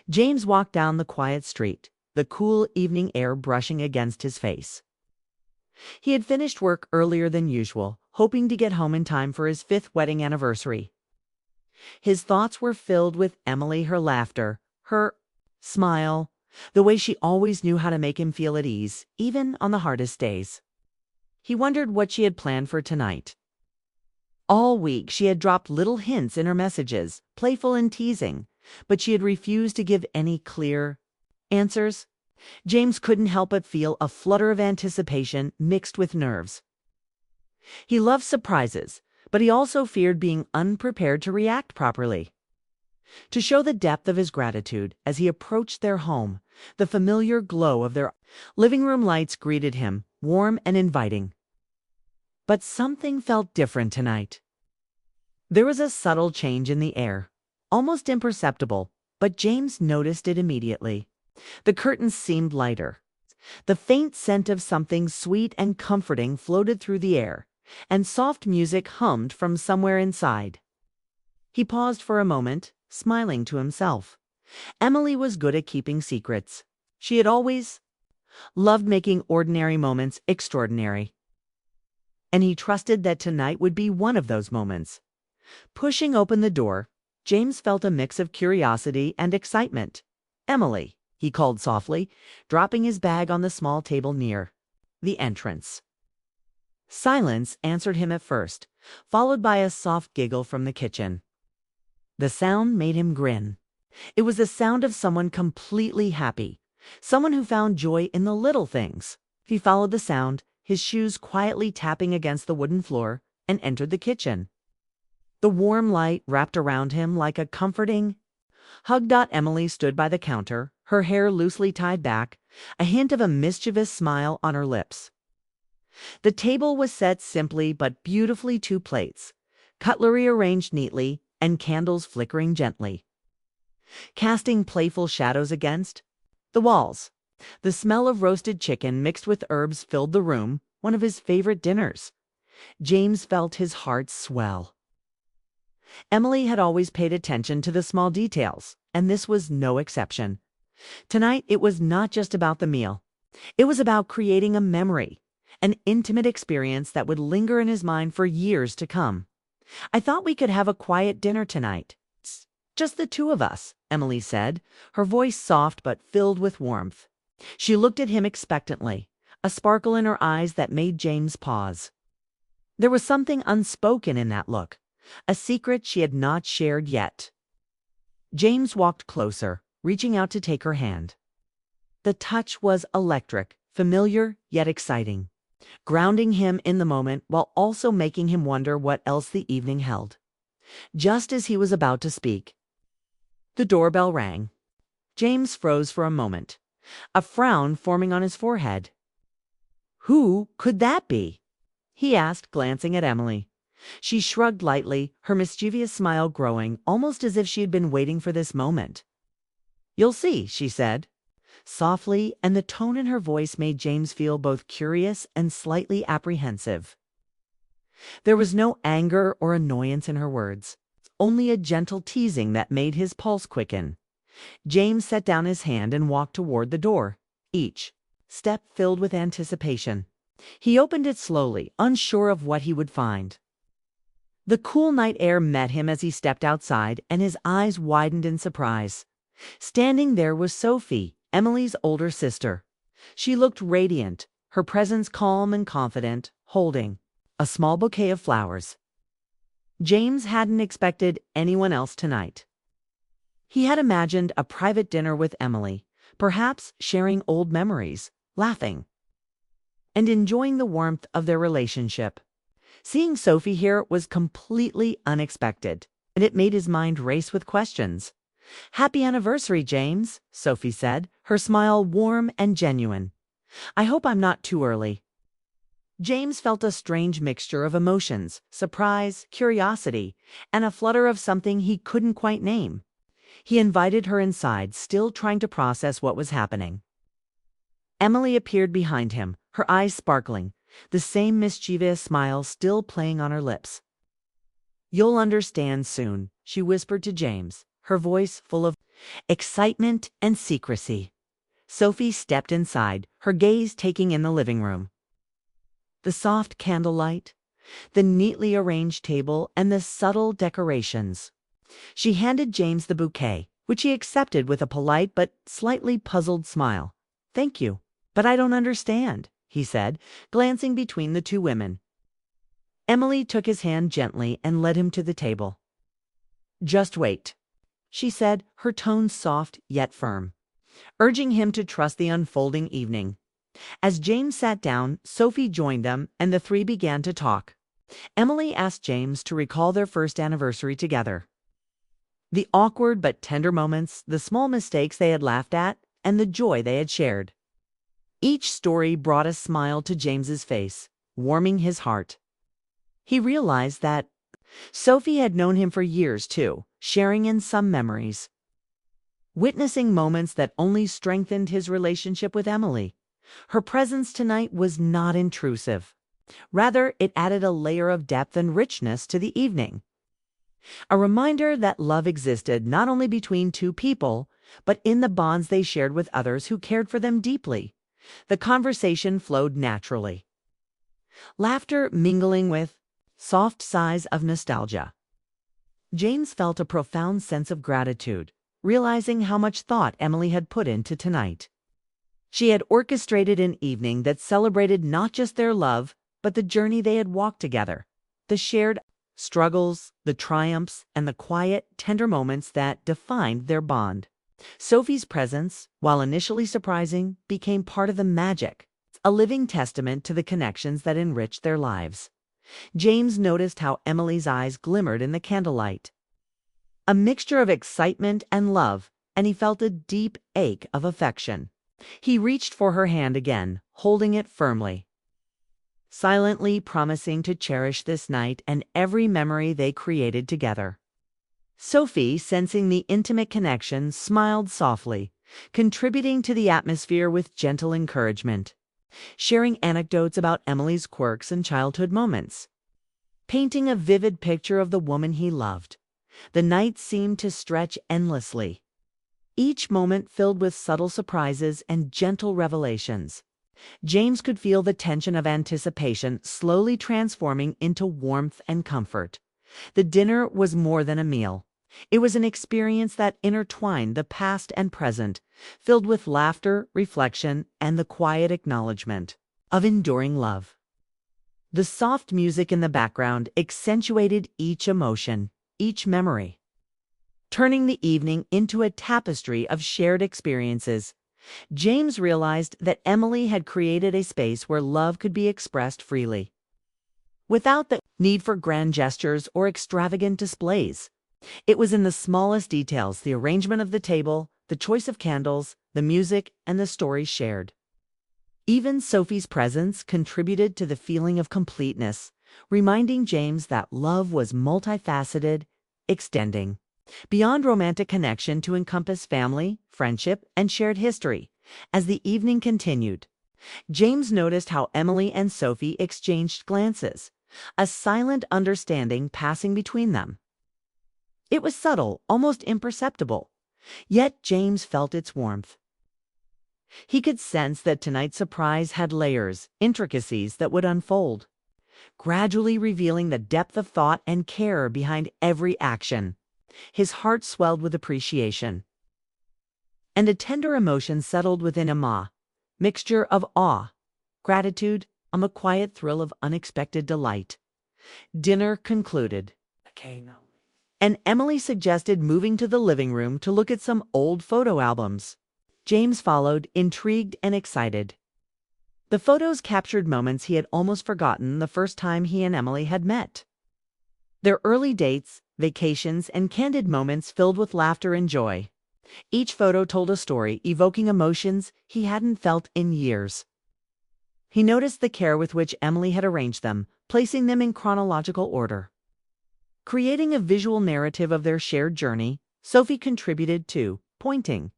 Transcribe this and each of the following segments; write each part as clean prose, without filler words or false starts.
James walked down the quiet street, the cool evening air brushing against his face. He had finished work earlier than usual, hoping to get home in time for his 5th wedding anniversary. His thoughts were filled with Emily, her laughter, her smile, the way she always knew how to make him feel at ease, even on the hardest days. He wondered what she had planned for tonight. All week she had dropped little hints in her messages, playful and teasing, but she had refused to give any clear answers. James couldn't help but feel a flutter of anticipation mixed with nerves. He loved surprises, but he also feared being unprepared to react properly. To show the depth of his gratitude as he approached their home, the familiar glow of their living room lights greeted him, warm and inviting. But something felt different tonight. There was a subtle change in the air, almost imperceptible, but James noticed it immediately. The curtains seemed lighter. The faint scent of something sweet and comforting floated through the air, and soft music hummed from somewhere inside. He paused for a moment, smiling to himself. Emily was good at keeping secrets. She had always loved making ordinary moments extraordinary. And he trusted that tonight would be one of those moments. Pushing open the door, James felt a mix of curiosity and excitement. "Emily," he called softly, dropping his bag on the small table near the entrance. Silence answered him at first, followed by a soft giggle from the kitchen. The sound made him grin. It was the sound of someone completely happy, someone who found joy in the little things. He followed the sound, his shoes quietly tapping against the wooden floor, and entered the kitchen. The warm light wrapped around him like a comforting hug. Emily stood by the counter, her hair loosely tied back, a hint of a mischievous smile on her lips. The table was set simply but beautifully, 2 plates, cutlery arranged neatly, and candles flickering gently, casting playful shadows against the walls. The smell of roasted chicken mixed with herbs filled the room, one of his favorite dinners. James felt his heart swell. Emily had always paid attention to the small details, and this was no exception. Tonight it was not just about the meal. It was about creating a memory, an intimate experience that would linger in his mind for years to come. "I thought we could have a quiet dinner tonight. Just the 2 of us," Emily said, her voice soft but filled with warmth. She looked at him expectantly, a sparkle in her eyes that made James pause. There was something unspoken in that look, a secret she had not shared yet. James walked closer, reaching out to take her hand. The touch was electric, familiar yet exciting, grounding him in the moment while also making him wonder what else the evening held. Just as he was about to speak, the doorbell rang. James froze for a moment, a frown forming on his forehead. "Who could that be?" he asked, glancing at Emily. She shrugged lightly, her mischievous smile growing, almost as if she had been waiting for this moment. "You'll see," she said, softly, and the tone in her voice made James feel both curious and slightly apprehensive. There was no anger or annoyance in her words, only a gentle teasing that made his pulse quicken. James set down his hand and walked toward the door, each step filled with anticipation. He opened it slowly, unsure of what he would find. The cool night air met him as he stepped outside, and his eyes widened in surprise. Standing there was Sophie, Emily's older sister. She looked radiant, her presence calm and confident, holding a small bouquet of flowers. James hadn't expected anyone else tonight. He had imagined a private dinner with Emily, perhaps sharing old memories, laughing, and enjoying the warmth of their relationship. Seeing Sophie here was completely unexpected, and it made his mind race with questions. "Happy anniversary, James," Sophie said, her smile warm and genuine. "I hope I'm not too early." James felt a strange mixture of emotions, surprise, curiosity, and a flutter of something he couldn't quite name. He invited her inside, still trying to process what was happening. Emily appeared behind him, her eyes sparkling, the same mischievous smile still playing on her lips. "You'll understand soon," she whispered to James, her voice full of excitement and secrecy. Sophie stepped inside, her gaze taking in the living room. The soft candlelight, the neatly arranged table, and the subtle decorations. She handed James the bouquet, which he accepted with a polite but slightly puzzled smile. "Thank you, but I don't understand," he said, glancing between the two women. Emily took his hand gently and led him to the table. "Just wait," she said, her tone soft yet firm, urging him to trust the unfolding evening. As James sat down, Sophie joined them, and the three began to talk. Emily asked James to recall their first anniversary together. The awkward but tender moments, the small mistakes they had laughed at, and the joy they had shared. Each story brought a smile to James's face, warming his heart. He realized that Sophie had known him for years too, sharing in some memories. Witnessing moments that only strengthened his relationship with Emily. Her presence tonight was not intrusive. Rather, it added a layer of depth and richness to the evening. A reminder that love existed not only between two people, but in the bonds they shared with others who cared for them deeply. The conversation flowed naturally, laughter mingling with soft sighs of nostalgia. James felt a profound sense of gratitude, realizing how much thought Emily had put into tonight. She had orchestrated an evening that celebrated not just their love, but the journey they had walked together, the shared struggles, the triumphs, and the quiet, tender moments that defined their bond. Sophie's presence, while initially surprising, became part of the magic, a living testament to the connections that enriched their lives. James noticed how Emily's eyes glimmered in the candlelight. A mixture of excitement and love, and he felt a deep ache of affection. He reached for her hand again, holding it firmly, silently promising to cherish this night and every memory they created together. Sophie, sensing the intimate connection, smiled softly, contributing to the atmosphere with gentle encouragement, sharing anecdotes about Emily's quirks and childhood moments, painting a vivid picture of the woman he loved. The night seemed to stretch endlessly, each moment filled with subtle surprises and gentle revelations. James could feel the tension of anticipation slowly transforming into warmth and comfort. The dinner was more than a meal. It was an experience that intertwined the past and present, filled with laughter, reflection, and the quiet acknowledgement of enduring love. The soft music in the background accentuated each emotion, each memory, turning the evening into a tapestry of shared experiences. James realized that Emily had created a space where love could be expressed freely, without the need for grand gestures or extravagant displays. It was in the smallest details, the arrangement of the table, the choice of candles, the music, and the stories shared. Even Sophie's presence contributed to the feeling of completeness, reminding James that love was multifaceted, extending beyond romantic connection to encompass family, friendship, and shared history. As the evening continued, James noticed how Emily and Sophie exchanged glances, a silent understanding passing between them. It was subtle, almost imperceptible, yet James felt its warmth. He could sense that tonight's surprise had layers, intricacies that would unfold, gradually revealing the depth of thought and care behind every action. His heart swelled with appreciation, and a tender emotion settled within him, mixture of awe, gratitude, and a quiet thrill of unexpected delight. Dinner concluded, and Emily suggested moving to the living room to look at some old photo albums. James followed, intrigued and excited. The photos captured moments he had almost forgotten the first time he and Emily had met. Their early dates, vacations, and candid moments filled with laughter and joy. Each photo told a story, evoking emotions he hadn't felt in years. He noticed the care with which Emily had arranged them, placing them in chronological order. Creating a visual narrative of their shared journey, Sophie contributed to pointing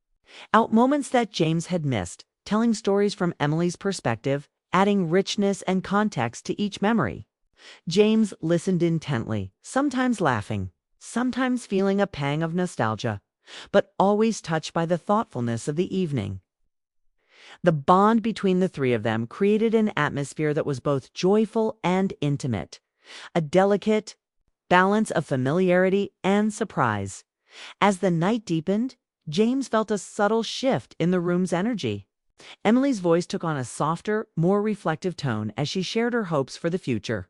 out moments that James had missed, telling stories from Emily's perspective, adding richness and context to each memory. James listened intently, sometimes laughing, sometimes feeling a pang of nostalgia, but always touched by the thoughtfulness of the evening. The bond between the three of them created an atmosphere that was both joyful and intimate, a delicate balance of familiarity and surprise. As the night deepened, James felt a subtle shift in the room's energy. Emily's voice took on a softer, more reflective tone as she shared her hopes for the future,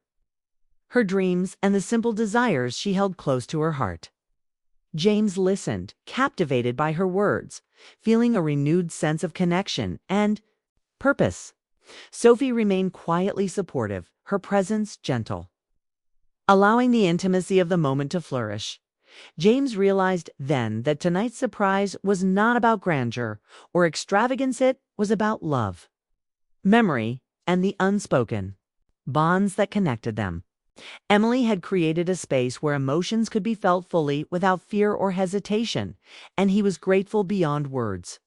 her dreams, and the simple desires she held close to her heart. James listened, captivated by her words, feeling a renewed sense of connection and purpose. Sophie remained quietly supportive, her presence gentle, allowing the intimacy of the moment to flourish. James realized then that tonight's surprise was not about grandeur or extravagance, it was about love, memory, and the unspoken bonds that connected them. Emily had created a space where emotions could be felt fully without fear or hesitation, and he was grateful beyond words.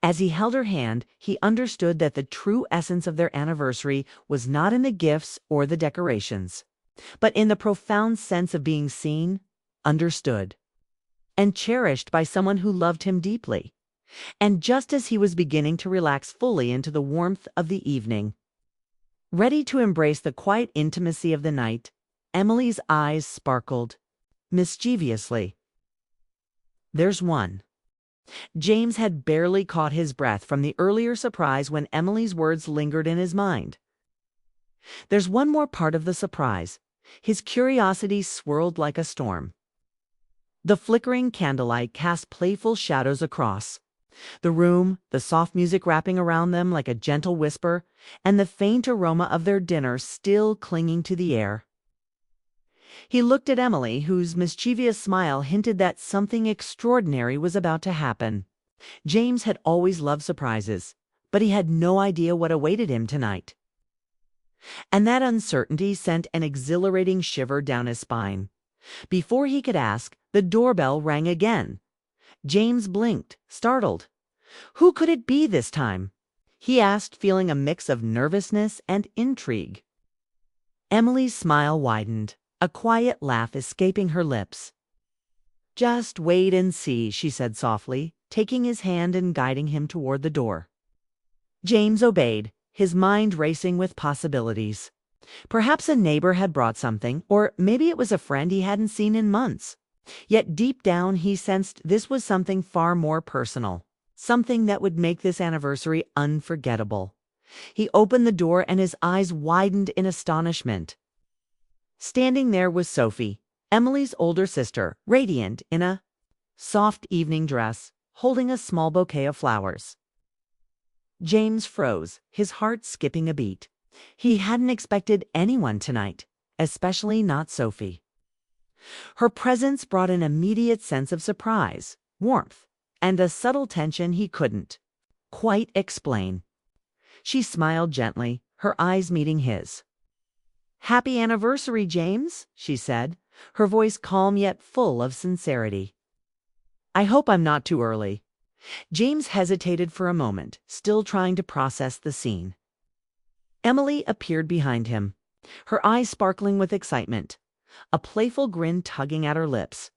As he held her hand, he understood that the true essence of their anniversary was not in the gifts or the decorations, but in the profound sense of being seen, understood, and cherished by someone who loved him deeply. And just as he was beginning to relax fully into the warmth of the evening, ready to embrace the quiet intimacy of the night, Emily's eyes sparkled mischievously. "There's one." James had barely caught his breath from the earlier surprise when Emily's words lingered in his mind. "There's one more part of the surprise." His curiosity swirled like a storm. The flickering candlelight cast playful shadows across the room, the soft music wrapping around them like a gentle whisper, and the faint aroma of their dinner still clinging to the air. He looked at Emily, whose mischievous smile hinted that something extraordinary was about to happen. James had always loved surprises, but he had no idea what awaited him tonight. And that uncertainty sent an exhilarating shiver down his spine. Before he could ask, the doorbell rang again. James blinked, startled. Who could it be this time? He asked, feeling a mix of nervousness and intrigue. Emily's smile widened, a quiet laugh escaping her lips. "Just wait and see," she said softly, taking his hand and guiding him toward the door. James obeyed, his mind racing with possibilities. Perhaps a neighbor had brought something, or maybe it was a friend he hadn't seen in months. Yet deep down he sensed this was something far more personal, something that would make this anniversary unforgettable. He opened the door and his eyes widened in astonishment. Standing there was Sophie, Emily's older sister, radiant in a soft evening dress, holding a small bouquet of flowers. James froze, his heart skipping a beat. He hadn't expected anyone tonight, especially not Sophie. Her presence brought an immediate sense of surprise, warmth, and a subtle tension he couldn't quite explain. She smiled gently, her eyes meeting his. "Happy anniversary, James," she said, her voice calm yet full of sincerity. "I hope I'm not too early." James hesitated for a moment, still trying to process the scene. Emily appeared behind him, her eyes sparkling with excitement, a playful grin tugging at her lips.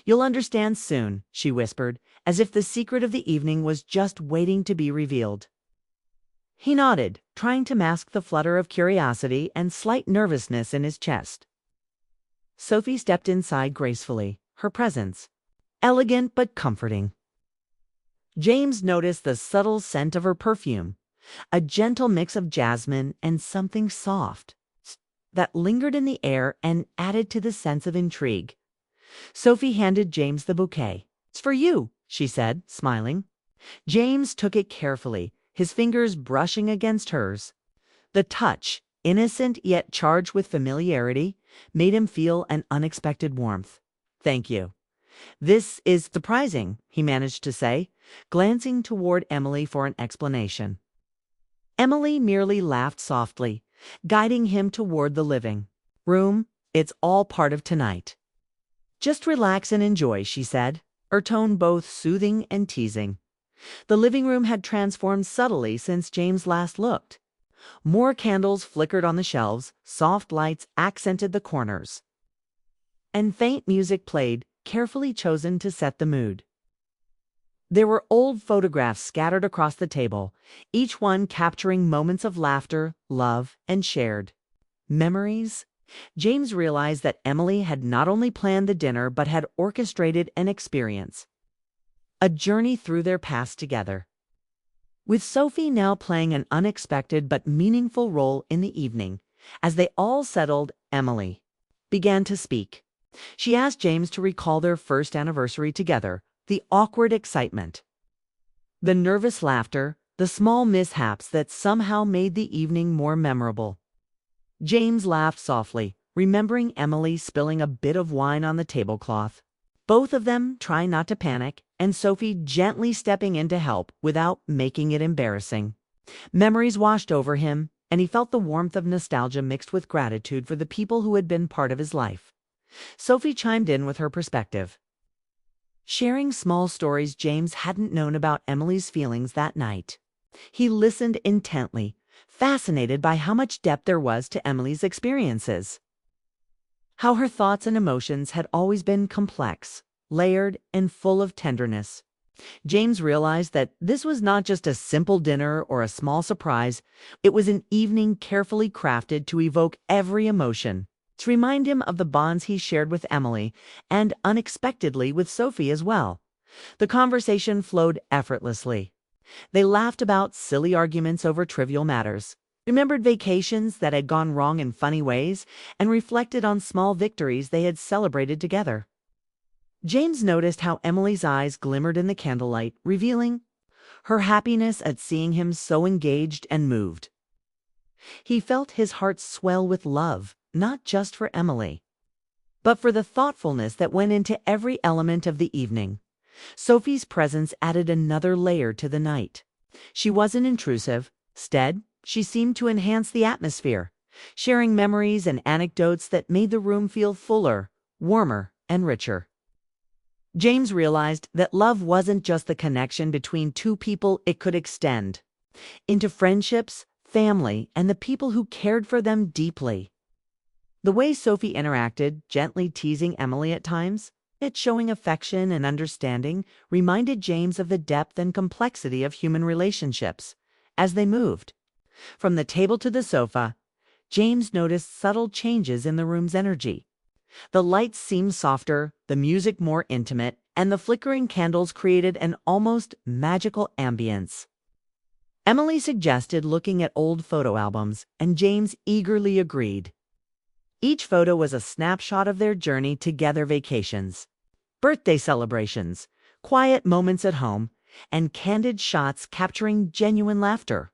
"You'll understand soon," she whispered, as if the secret of the evening was just waiting to be revealed. He nodded, trying to mask the flutter of curiosity and slight nervousness in his chest. Sophie stepped inside gracefully, her presence elegant but comforting. James noticed the subtle scent of her perfume, a gentle mix of jasmine and something soft that lingered in the air and added to the sense of intrigue. Sophie handed James the bouquet. "It's for you," she said, smiling. James took it carefully, his fingers brushing against hers. The touch, innocent yet charged with familiarity, made him feel an unexpected warmth. "Thank you. This is surprising," he managed to say, glancing toward Emily for an explanation. Emily merely laughed softly, guiding him toward the living room. "It's all part of tonight. Just relax and enjoy," she said, her tone both soothing and teasing. The living room had transformed subtly since James last looked. More candles flickered on the shelves, soft lights accented the corners. and faint music played, carefully chosen to set the mood. There were old photographs scattered across the table, each one capturing moments of laughter, love, and shared memories. James realized that Emily had not only planned the dinner but had orchestrated an experience, a journey through their past together. With Sophie now playing an unexpected but meaningful role in the evening, as they all settled, Emily began to speak. She asked James to recall their first anniversary together, the awkward excitement, the nervous laughter, the small mishaps that somehow made the evening more memorable. James laughed softly, remembering Emily spilling a bit of wine on the tablecloth. Both of them trying not to panic, and Sophie gently stepping in to help without making it embarrassing. Memories washed over him, and he felt the warmth of nostalgia mixed with gratitude for the people who had been part of his life. Sophie chimed in with her perspective, sharing small stories James hadn't known about Emily's feelings that night. He listened intently, fascinated by how much depth there was to Emily's experiences, how her thoughts and emotions had always been complex, layered, and full of tenderness. James realized that this was not just a simple dinner or a small surprise, it was an evening carefully crafted to evoke every emotion, to remind him of the bonds he shared with Emily and unexpectedly with Sophie as well. The conversation flowed effortlessly. They laughed about silly arguments over trivial matters, remembered vacations that had gone wrong in funny ways, and reflected on small victories they had celebrated together. James noticed how Emily's eyes glimmered in the candlelight, revealing her happiness at seeing him so engaged and moved. He felt his heart swell with love, not just for Emily, but for the thoughtfulness that went into every element of the evening. Sophie's presence added another layer to the night. She wasn't intrusive. Instead, she seemed to enhance the atmosphere, sharing memories and anecdotes that made the room feel fuller, warmer, and richer. James realized that love wasn't just the connection between two people, it could extend into friendships, family, and the people who cared for them deeply. The way Sophie interacted, gently teasing Emily at times, yet showing affection and understanding, reminded James of the depth and complexity of human relationships. As they moved from the table to the sofa, James noticed subtle changes in the room's energy. The lights seemed softer, the music more intimate, and the flickering candles created an almost magical ambience. Emily suggested looking at old photo albums, and James eagerly agreed. Each photo was a snapshot of their journey together: vacations, birthday celebrations, quiet moments at home, and candid shots capturing genuine laughter.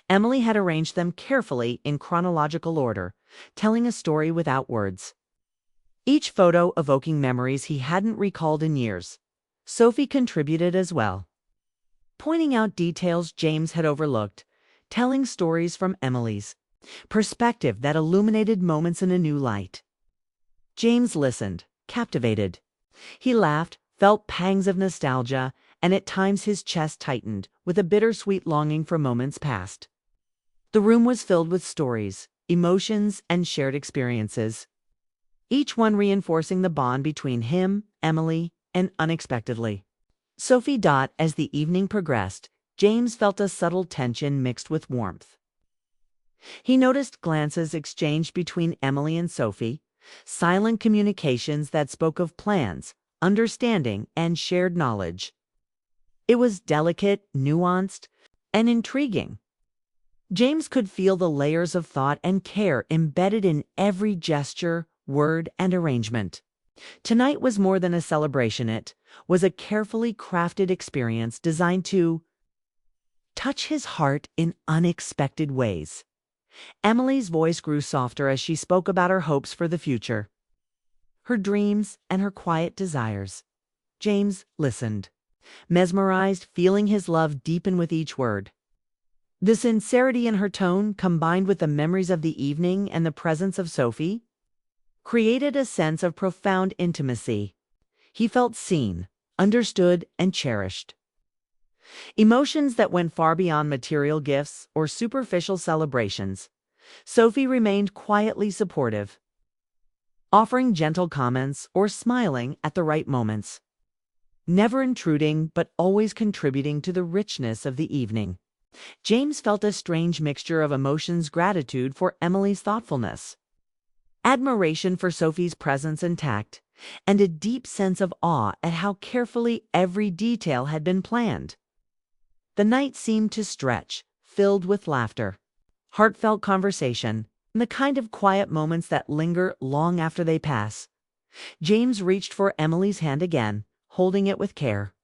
Emily had arranged them carefully in chronological order, telling a story without words, each photo evoking memories he hadn't recalled in years. Sophie contributed as well, pointing out details James had overlooked, telling stories from Emily's perspective that illuminated moments in a new light. James listened, captivated. He laughed, felt pangs of nostalgia, and at times his chest tightened with a bittersweet longing for moments past. The room was filled with stories, emotions, and shared experiences, each one reinforcing the bond between him, Emily, and unexpectedly, Sophie. As the evening progressed, James felt a subtle tension mixed with warmth. He noticed glances exchanged between Emily and Sophie, silent communications that spoke of plans, understanding, and shared knowledge. It was delicate, nuanced, and intriguing. James could feel the layers of thought and care embedded in every gesture, word, and arrangement. Tonight was more than a celebration. It was a carefully crafted experience designed to touch his heart in unexpected ways. Emily's voice grew softer as she spoke about her hopes for the future, her dreams, and her quiet desires. James listened, mesmerized, feeling his love deepen with each word. The sincerity in her tone, combined with the memories of the evening and the presence of Sophie, created a sense of profound intimacy. He felt seen, understood, and cherished. Emotions that went far beyond material gifts or superficial celebrations. Sophie remained quietly supportive, offering gentle comments or smiling at the right moments. Never intruding, but always contributing to the richness of the evening. James felt a strange mixture of emotions: gratitude for Emily's thoughtfulness, admiration for Sophie's presence and tact, and a deep sense of awe at how carefully every detail had been planned. The night seemed to stretch, filled with laughter, heartfelt conversation, and the kind of quiet moments that linger long after they pass. James reached for Emily's hand again, holding it with care.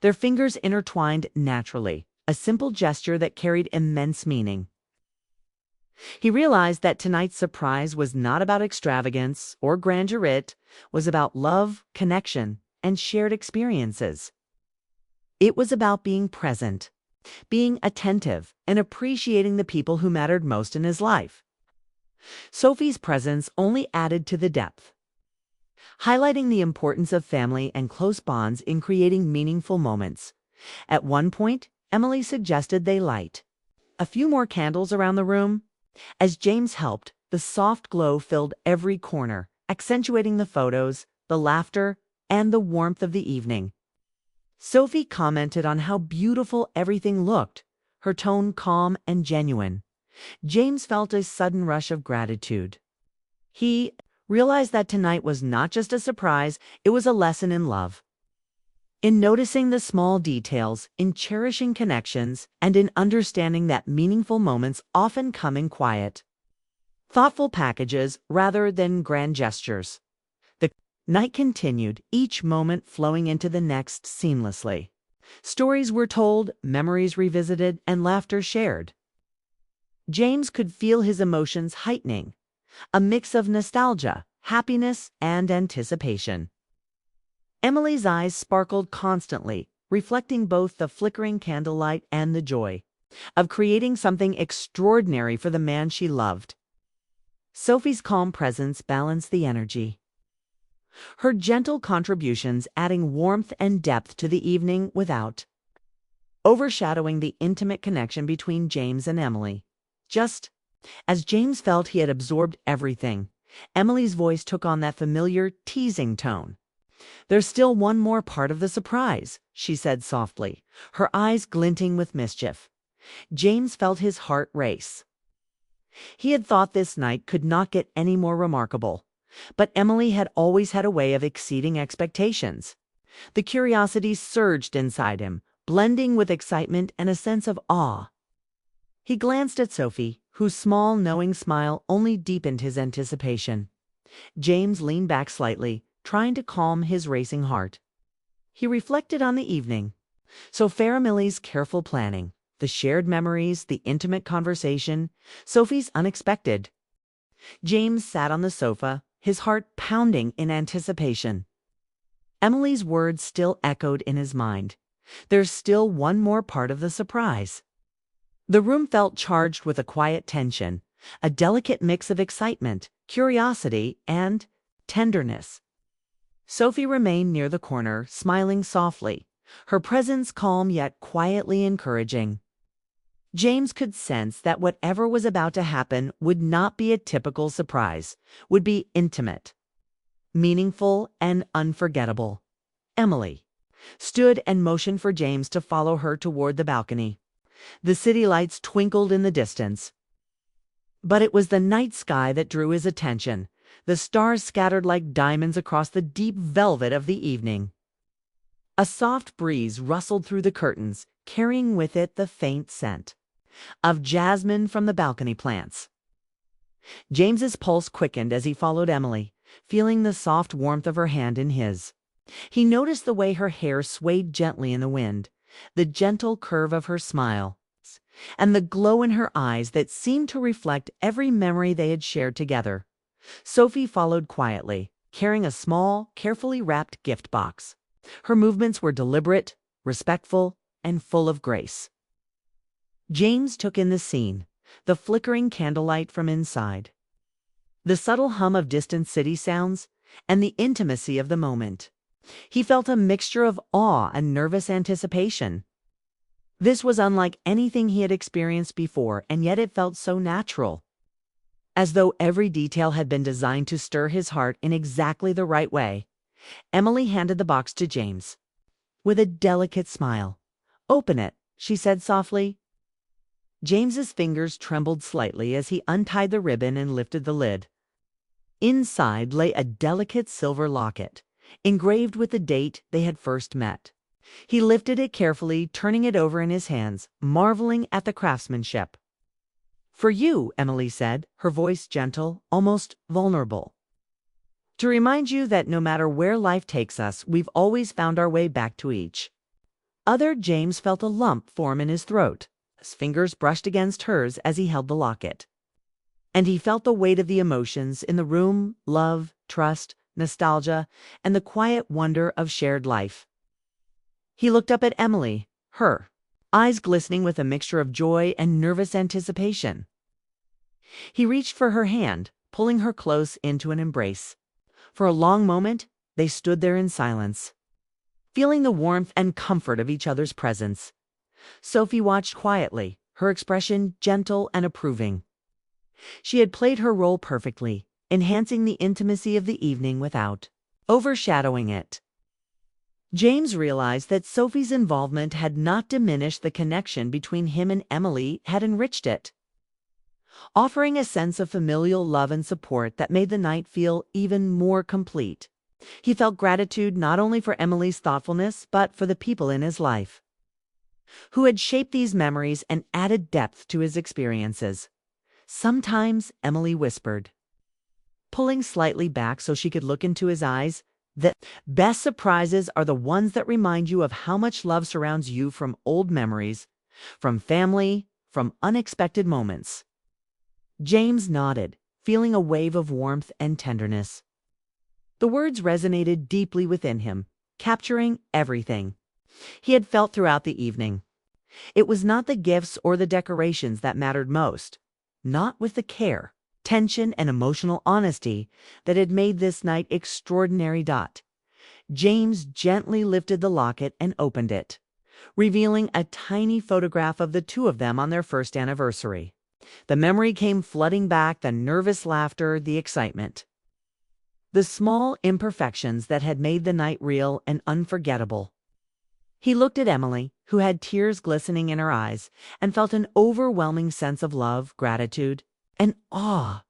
Their fingers intertwined naturally, a simple gesture that carried immense meaning. He realized that tonight's surprise was not about extravagance or grandeur. It was about love, connection, and shared experiences. It was about being present, being attentive, and appreciating the people who mattered most in his life. Sophie's presence only added to the depth, highlighting the importance of family and close bonds in creating meaningful moments. At one point, Emily suggested they light a few more candles around the room. As James helped, the soft glow filled every corner, accentuating the photos, the laughter, and the warmth of the evening. Sophie commented on how beautiful everything looked, her tone calm and genuine. James felt a sudden rush of gratitude. He realized that tonight was not just a surprise, it was a lesson in love. In noticing the small details, in cherishing connections, and in understanding that meaningful moments often come in quiet, thoughtful packages rather than grand gestures. The night continued, each moment flowing into the next seamlessly. Stories were told, memories revisited, and laughter shared. James could feel his emotions heightening, a mix of nostalgia, happiness, and anticipation. Emily's eyes sparkled constantly, reflecting both the flickering candlelight and the joy of creating something extraordinary for the man she loved. Sophie's calm presence balanced the energy, her gentle contributions adding warmth and depth to the evening without overshadowing the intimate connection between James and Emily. Just as James felt he had absorbed everything, Emily's voice took on that familiar, teasing tone. "There's still one more part of the surprise," she said softly, her eyes glinting with mischief. James felt his heart race. He had thought this night could not get any more remarkable, but Emily had always had a way of exceeding expectations. The curiosity surged inside him, blending with excitement and a sense of awe. He glanced at Sophie, whose small, knowing smile only deepened his anticipation. James leaned back slightly, trying to calm his racing heart. He reflected on the evening. So fair Emily's careful planning, the shared memories, the intimate conversation, Sophie's unexpected. James sat on the sofa, his heart pounding in anticipation. Emily's words still echoed in his mind. There's still one more part of the surprise. The room felt charged with a quiet tension, a delicate mix of excitement, curiosity, and tenderness. Sophie remained near the corner, smiling softly, her presence calm yet quietly encouraging. James could sense that whatever was about to happen would not be a typical surprise, would be intimate, meaningful, and unforgettable. Emily stood and motioned for James to follow her toward the balcony. The city lights twinkled in the distance, but it was the night sky that drew his attention. The stars scattered like diamonds across the deep velvet of the evening. A soft breeze rustled through the curtains, carrying with it the faint scent of jasmine from the balcony plants. James's pulse quickened as he followed Emily, feeling the soft warmth of her hand in his. He noticed the way her hair swayed gently in the wind, the gentle curve of her smile, and the glow in her eyes that seemed to reflect every memory they had shared together. Sophie followed quietly, carrying a small, carefully wrapped gift box. Her movements were deliberate, respectful, and full of grace. James took in the scene, the flickering candlelight from inside, the subtle hum of distant city sounds, and the intimacy of the moment. He felt a mixture of awe and nervous anticipation. This was unlike anything he had experienced before, and yet it felt so natural. As though every detail had been designed to stir his heart in exactly the right way, Emily handed the box to James. With a delicate smile. "Open it," she said softly. James's fingers trembled slightly as he untied the ribbon and lifted the lid. Inside lay a delicate silver locket, engraved with the date they had first met. He lifted it carefully, turning it over in his hands, marveling at the craftsmanship. "For you," Emily said, her voice gentle, almost vulnerable. "To remind you that no matter where life takes us, we've always found our way back to each other." James felt a lump form in his throat. His fingers brushed against hers as he held the locket. And he felt the weight of the emotions in the room: love, trust, nostalgia, and the quiet wonder of shared life. He looked up at Emily, her eyes glistening with a mixture of joy and nervous anticipation. He reached for her hand, pulling her close into an embrace. For a long moment, they stood there in silence, feeling the warmth and comfort of each other's presence. Sophie watched quietly, her expression gentle and approving. She had played her role perfectly, enhancing the intimacy of the evening without overshadowing it. James realized that Sophie's involvement had not diminished the connection between him and Emily, had enriched it, offering a sense of familial love and support that made the night feel even more complete. He felt gratitude not only for Emily's thoughtfulness, but for the people in his life who had shaped these memories and added depth to his experiences. "Sometimes," Emily whispered, pulling slightly back so she could look into his eyes, "the best surprises are the ones that remind you of how much love surrounds you, from old memories, from family, from unexpected moments." James nodded, feeling a wave of warmth and tenderness. The words resonated deeply within him, capturing everything he had felt throughout the evening. It was not the gifts or the decorations that mattered most, not with the care, tension, and emotional honesty that had made this night extraordinary. James gently lifted the locket and opened it, revealing a tiny photograph of the two of them on their first anniversary. The memory came flooding back: the nervous laughter, the excitement, the small imperfections that had made the night real and unforgettable. He looked at Emily, who had tears glistening in her eyes, and felt an overwhelming sense of love, gratitude, and awe.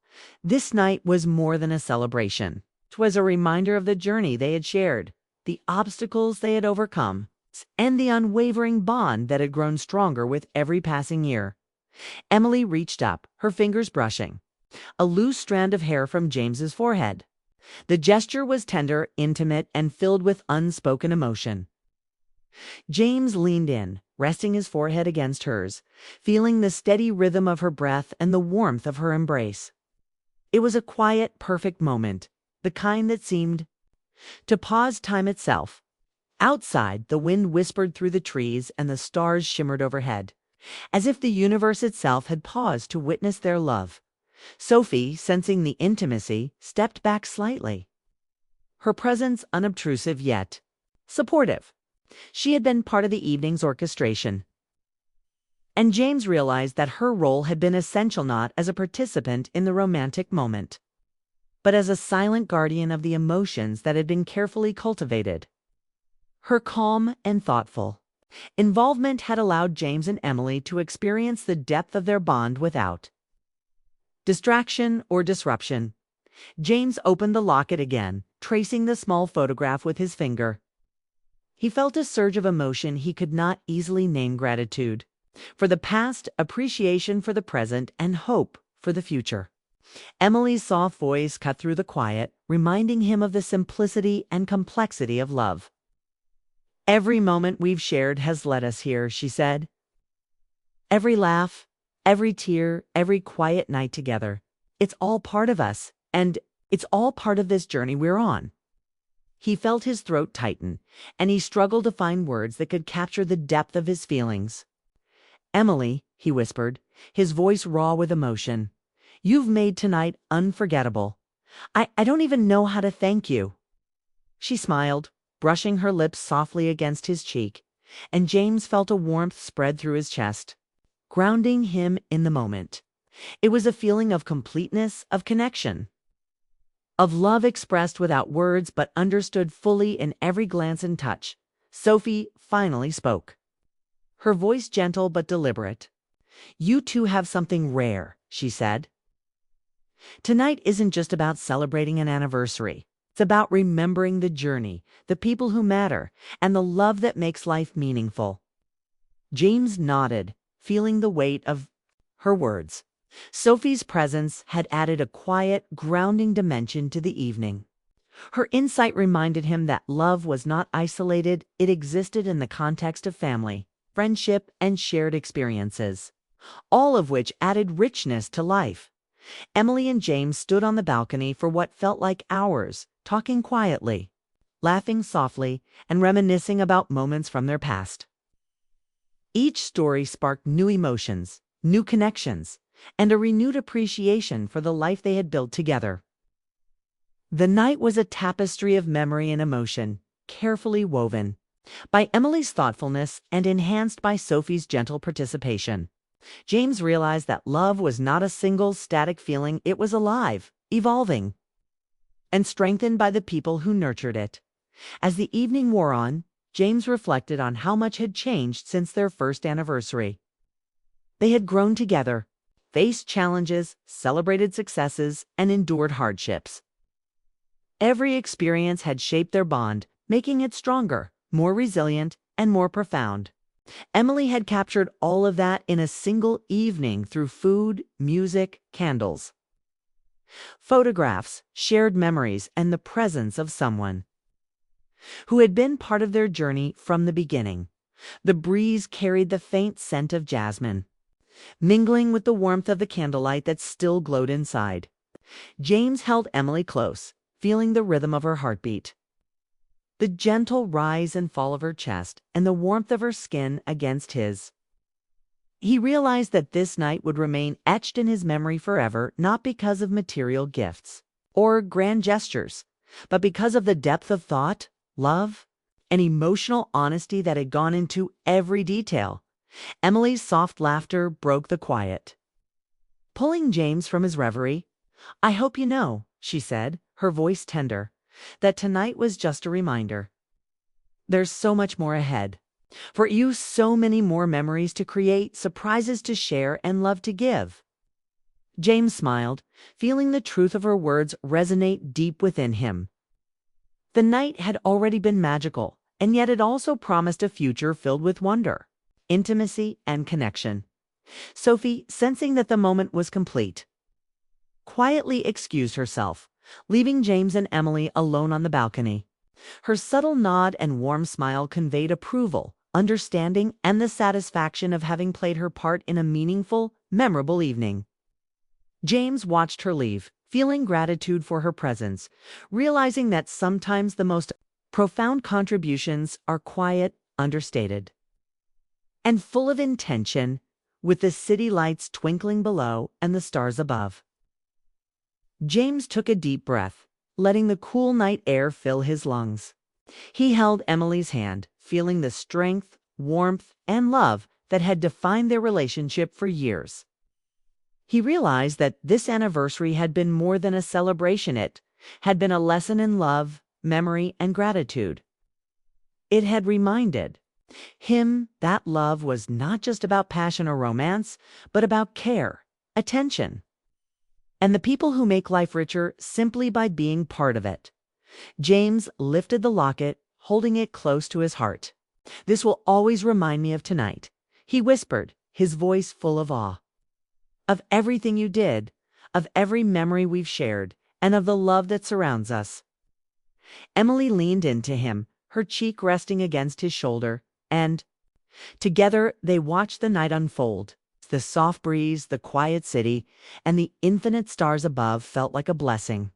This night was more than a celebration. It was a reminder of the journey they had shared, the obstacles they had overcome, and the unwavering bond that had grown stronger with every passing year. Emily reached up, her fingers brushing a loose strand of hair from James's forehead. The gesture was tender, intimate, and filled with unspoken emotion. James leaned in, resting his forehead against hers, feeling the steady rhythm of her breath and the warmth of her embrace. It was a quiet, perfect moment, the kind that seemed to pause time itself. Outside, the wind whispered through the trees and the stars shimmered overhead, as if the universe itself had paused to witness their love. Sophie, sensing the intimacy, stepped back slightly, her presence unobtrusive yet supportive. She had been part of the evening's orchestration, and James realized that her role had been essential, not as a participant in the romantic moment, but as a silent guardian of the emotions that had been carefully cultivated. Her calm and thoughtful involvement had allowed James and Emily to experience the depth of their bond without distraction or disruption. James opened the locket again, tracing the small photograph with his finger. He felt a surge of emotion he could not easily name: gratitude for the past, appreciation for the present, and hope for the future. Emily's soft voice cut through the quiet, reminding him of the simplicity and complexity of love. "Every moment we've shared has led us here," she said. "Every laugh, every tear, every quiet night together. It's all part of us, and it's all part of this journey we're on." He felt his throat tighten, and he struggled to find words that could capture the depth of his feelings. "Emily," he whispered, his voice raw with emotion, "you've made tonight unforgettable. I don't even know how to thank you." She smiled, brushing her lips softly against his cheek, and James felt a warmth spread through his chest, grounding him in the moment. It was a feeling of completeness, of connection, of love expressed without words but understood fully in every glance and touch. Sophie finally spoke, her voice gentle but deliberate. "You two have something rare," she said. "Tonight isn't just about celebrating an anniversary. It's about remembering the journey, the people who matter, and the love that makes life meaningful." James nodded, feeling the weight of her words. Sophie's presence had added a quiet, grounding dimension to the evening. Her insight reminded him that love was not isolated, it existed in the context of family, friendship, and shared experiences, all of which added richness to life. Emily and James stood on the balcony for what felt like hours, talking quietly, laughing softly, and reminiscing about moments from their past. Each story sparked new emotions, new connections, and a renewed appreciation for the life they had built together. The night was a tapestry of memory and emotion, carefully woven by Emily's thoughtfulness and enhanced by Sophie's gentle participation. James realized that love was not a single static feeling, it was alive, evolving, and strengthened by the people who nurtured it. As the evening wore on, James reflected on how much had changed since their first anniversary. They had grown together, faced challenges, celebrated successes, and endured hardships. Every experience had shaped their bond, making it stronger, more resilient, and more profound. Emily had captured all of that in a single evening through food, music, candles, photographs, shared memories, and the presence of someone who had been part of their journey from the beginning. The breeze carried the faint scent of jasmine, mingling with the warmth of the candlelight that still glowed inside. James held Emily close, feeling the rhythm of her heartbeat, the gentle rise and fall of her chest, and the warmth of her skin against his. He realized that this night would remain etched in his memory forever, not because of material gifts or grand gestures, but because of the depth of thought, love, and emotional honesty that had gone into every detail. Emily's soft laughter broke the quiet, pulling James from his reverie. "I hope you know," she said, her voice tender, "that tonight was just a reminder. There's so much more ahead. For you, so many more memories to create, surprises to share, and love to give." James smiled, feeling the truth of her words resonate deep within him. The night had already been magical, and yet it also promised a future filled with wonder, intimacy, and connection. Sophie, sensing that the moment was complete, quietly excused herself, leaving James and Emily alone on the balcony. Her subtle nod and warm smile conveyed approval, understanding, and the satisfaction of having played her part in a meaningful, memorable evening. James watched her leave, feeling gratitude for her presence, realizing that sometimes the most profound contributions are quiet, understated, and full of intention, with the city lights twinkling below and the stars above. James took a deep breath, letting the cool night air fill his lungs. He held Emily's hand, feeling the strength, warmth, and love that had defined their relationship for years. He realized that this anniversary had been more than a celebration. It had been a lesson in love, memory, and gratitude. It had reminded him that love was not just about passion or romance, but about care, attention, and the people who make life richer simply by being part of it. James lifted the locket, holding it close to his heart. "This will always remind me of tonight," he whispered, his voice full of awe. "Of everything you did, of every memory we've shared, and of the love that surrounds us." Emily leaned into him, her cheek resting against his shoulder, and together they watched the night unfold. The soft breeze, the quiet city, and the infinite stars above felt like a blessing,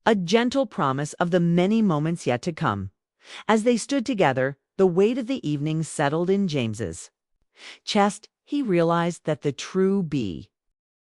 a gentle promise of the many moments yet to come. As they stood together, the weight of the evening settled in James's chest. He realized that the true